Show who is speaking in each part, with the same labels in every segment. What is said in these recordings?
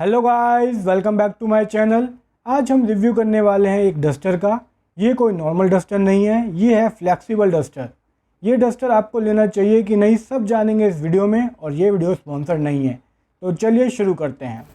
Speaker 1: Hello guys, welcome back to my channel. आज हम review करने वाले हैं एक डस्टर का। ये कोई नॉर्मल डस्टर नहीं है, ये है फ्लेक्सिबल डस्टर। ये डस्टर आपको लेना चाहिए कि नहीं, सब जानेंगे इस वीडियो में। और ये वीडियो स्पॉन्सर नहीं है, तो चलिए शुरू करते हैं।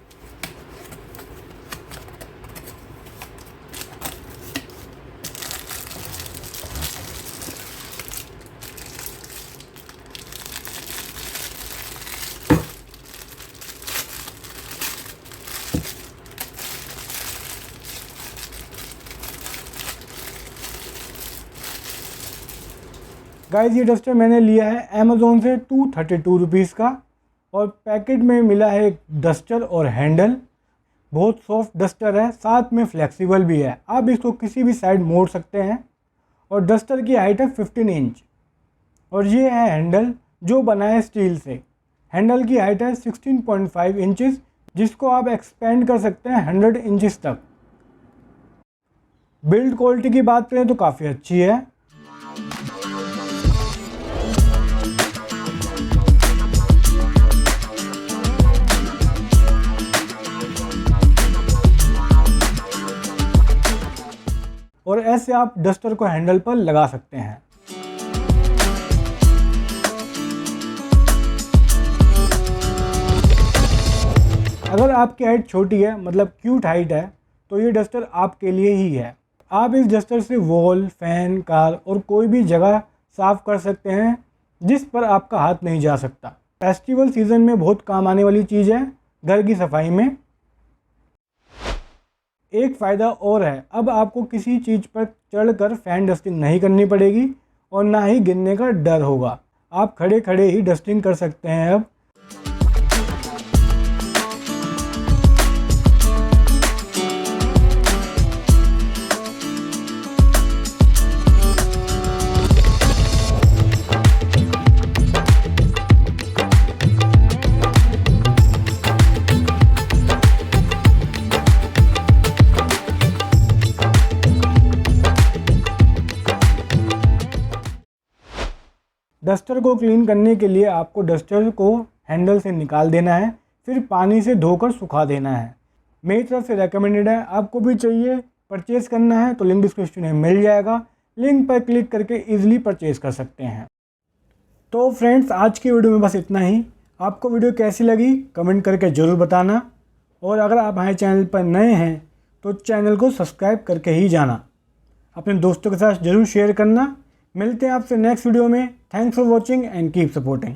Speaker 1: गाइस, ये डस्टर मैंने लिया है अमेज़ोन से 232 रुपीज़ का। और पैकेट में मिला है एक डस्टर और हैंडल। बहुत सॉफ्ट डस्टर है, साथ में फ्लेक्सिबल भी है। आप इसको किसी भी साइड मोड़ सकते हैं। और डस्टर की हाइट है 15 इंच। और ये है हैंडल, जो बना है स्टील से। हैंडल की हाइट है 16.5 इंचेस, जिसको आप एक्सपेंड कर सकते हैं 100 इंचेस तक। बिल्ड क्वालिटी की बात करें तो काफ़ी अच्छी है। और ऐसे आप डस्टर को हैंडल पर लगा सकते हैं। अगर आपकी हाइट छोटी है, मतलब क्यूट हाइट है, तो ये डस्टर आपके लिए ही है। आप इस डस्टर से वॉल, फैन, कार और कोई भी जगह साफ कर सकते हैं जिस पर आपका हाथ नहीं जा सकता। फेस्टिवल सीजन में बहुत काम आने वाली चीज़ है घर की सफाई में। एक फ़ायदा और है, अब आपको किसी चीज़ पर चढ़कर फैन डस्टिंग नहीं करनी पड़ेगी और ना ही गिरने का डर होगा। आप खड़े खड़े ही डस्टिंग कर सकते हैं अब। डस्टर को क्लीन करने के लिए आपको डस्टर को हैंडल से निकाल देना है, फिर पानी से धोकर सुखा देना है। मेरी तरफ से रेकमेंडेड है। आपको भी चाहिए, परचेज़ करना है तो लिंक डिस्क्रिप्शन में मिल जाएगा। लिंक पर क्लिक करके इजीली परचेज़ कर सकते हैं। तो फ्रेंड्स, आज की वीडियो में बस इतना ही। आपको वीडियो कैसी लगी कमेंट करके ज़रूर बताना। और अगर आप हमारे चैनल पर नए हैं तो चैनल को सब्सक्राइब करके ही जाना। अपने दोस्तों के साथ ज़रूर शेयर करना। मिलते हैं आपसे नेक्स्ट वीडियो में। Thanks for watching and keep supporting.